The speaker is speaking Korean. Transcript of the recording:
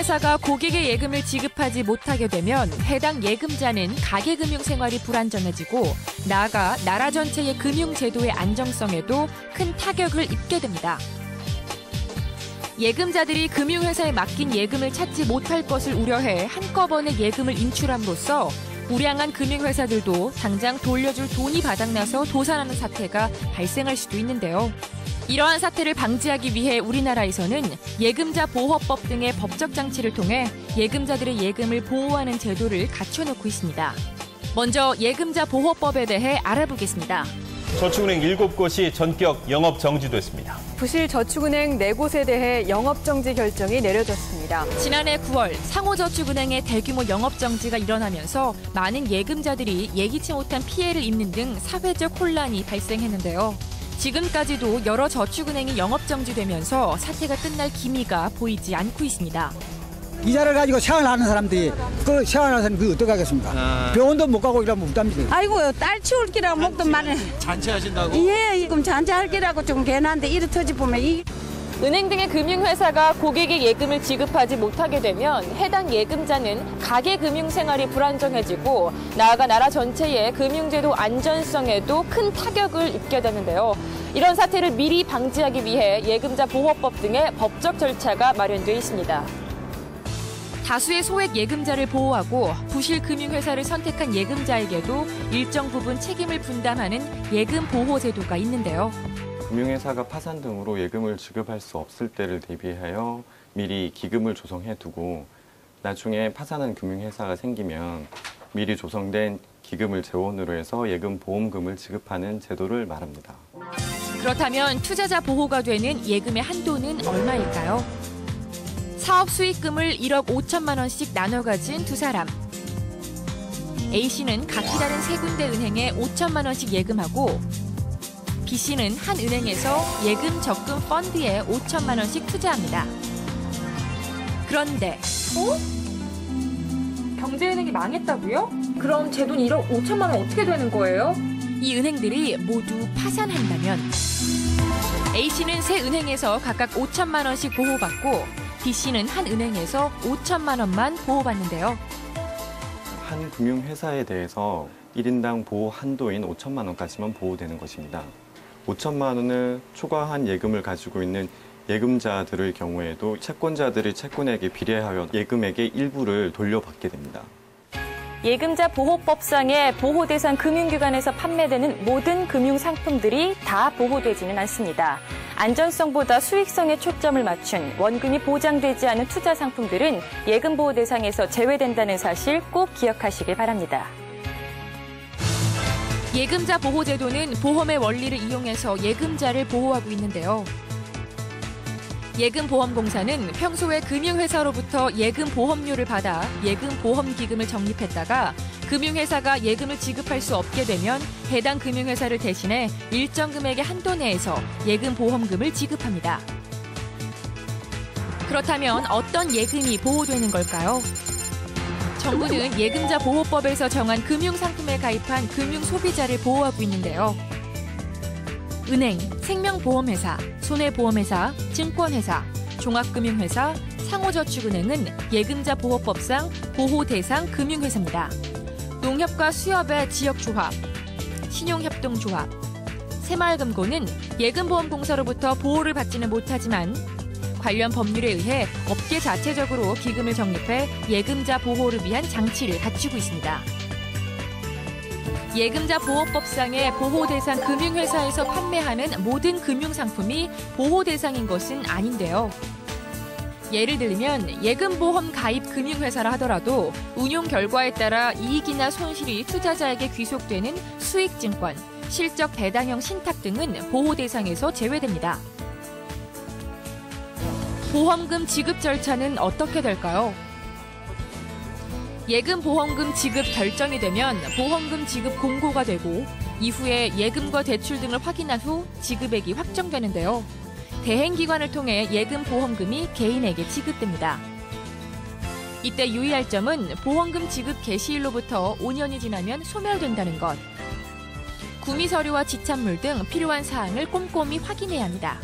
금융회사가 고객의 예금을 지급하지 못하게 되면 해당 예금자는 가계금융생활이 불안정해지고 나아가 나라 전체의 금융제도의 안정성에도 큰 타격을 입게 됩니다. 예금자들이 금융회사에 맡긴 예금을 찾지 못할 것을 우려해 한꺼번에 예금을 인출함으로써 우량한 금융회사들도 당장 돌려줄 돈이 바닥나서 도산하는 사태가 발생할 수도 있는데요. 이러한 사태를 방지하기 위해 우리나라에서는 예금자 보호법 등의 법적 장치를 통해 예금자들의 예금을 보호하는 제도를 갖춰놓고 있습니다. 먼저 예금자 보호법에 대해 알아보겠습니다. 저축은행 7곳이 전격 영업 정지됐습니다. 부실 저축은행 4곳에 대해 영업 정지 결정이 내려졌습니다. 지난해 9월 상호저축은행의 대규모 영업 정지가 일어나면서 많은 예금자들이 예기치 못한 피해를 입는 등 사회적 혼란이 발생했는데요. 지금까지도 여러 저축은행이 영업 정지되면서 사태가 끝날 기미가 보이지 않고 있습니다. 이자를 가지고 생활하는 사람들이 그 생활하는 사람이 어떻게 하겠습니까? 병원도 못 가고 이러면 부담입니다. 아이고 딸 치울 기라고 목도 많이 잔치하신다고? 예, 그럼 잔치할 기라고 좀 괜한데 이래 터지 보면 은행 등의 금융회사가 고객의 예금을 지급하지 못하게 되면 해당 예금자는 가계금융생활이 불안정해지고 나아가 나라 전체의 금융제도 안전성에도 큰 타격을 입게 되는데요. 이런 사태를 미리 방지하기 위해 예금자 보호법 등의 법적 절차가 마련되어 있습니다. 다수의 소액 예금자를 보호하고 부실 금융회사를 선택한 예금자에게도 일정 부분 책임을 분담하는 예금 보호 제도가 있는데요. 금융회사가 파산 등으로 예금을 지급할 수 없을 때를 대비하여 미리 기금을 조성해두고 나중에 파산한 금융회사가 생기면 미리 조성된 기금을 재원으로 해서 예금 보험금을 지급하는 제도를 말합니다. 그렇다면 투자자 보호가 되는 예금의 한도는 얼마일까요? 사업 수익금을 1억 5천만 원씩 나눠 가진 두 사람. A씨는 각기 다른 세 군데 은행에 5천만 원씩 예금하고 B씨는 한 은행에서 예금 적금 펀드에 5천만 원씩 투자합니다. 그런데 경제은행이 망했다고요? 그럼 제 돈 1억 5천만 원 어떻게 되는 거예요? 이 은행들이 모두 파산한다면 A씨는 세 은행에서 각각 5천만 원씩 보호받고 B씨는 한 은행에서 5천만 원만 보호받는데요. 한 금융회사에 대해서 1인당 보호 한도인 5천만 원까지만 보호되는 것입니다. 5천만 원을 초과한 예금을 가지고 있는 예금자들의 경우에도 채권자들의 채권액에 비례하여 예금액의 일부를 돌려받게 됩니다. 예금자 보호법상의 보호 대상 금융기관에서 판매되는 모든 금융상품들이 다 보호되지는 않습니다. 안전성보다 수익성에 초점을 맞춘 원금이 보장되지 않은 투자 상품들은 예금 보호 대상에서 제외된다는 사실 꼭 기억하시길 바랍니다. 예금자 보호제도는 보험의 원리를 이용해서 예금자를 보호하고 있는데요. 예금보험공사는 평소에 금융회사로부터 예금보험료를 받아 예금보험기금을 적립했다가 금융회사가 예금을 지급할 수 없게 되면 해당 금융회사를 대신해 일정 금액의 한도 내에서 예금보험금을 지급합니다. 그렇다면 어떤 예금이 보호되는 걸까요? 정부는 예금자 보호법에서 정한 금융상품에 가입한 금융소비자를 보호하고 있는데요. 은행, 생명보험회사, 손해보험회사, 증권회사, 종합금융회사, 상호저축은행은 예금자 보호법상 보호 대상 금융회사입니다. 농협과 수협의 지역조합, 신용협동조합, 새마을금고는 예금보험공사로부터 보호를 받지는 못하지만 관련 법률에 의해 업계 자체적으로 기금을 적립해 예금자 보호를 위한 장치를 갖추고 있습니다. 예금자 보호법상의 보호 대상 금융회사에서 판매하는 모든 금융상품이 보호 대상인 것은 아닌데요. 예를 들면 예금보험 가입 금융회사라 하더라도 운용 결과에 따라 이익이나 손실이 투자자에게 귀속되는 수익증권, 실적 배당형 신탁 등은 보호 대상에서 제외됩니다. 보험금 지급 절차는 어떻게 될까요? 예금보험금 지급 결정이 되면 보험금 지급 공고가 되고 이후에 예금과 대출 등을 확인한 후 지급액이 확정되는데요. 대행기관을 통해 예금보험금이 개인에게 지급됩니다. 이때 유의할 점은 보험금 지급 개시일로부터 5년이 지나면 소멸된다는 것. 구미 서류와 지참물 등 필요한 사항을 꼼꼼히 확인해야 합니다.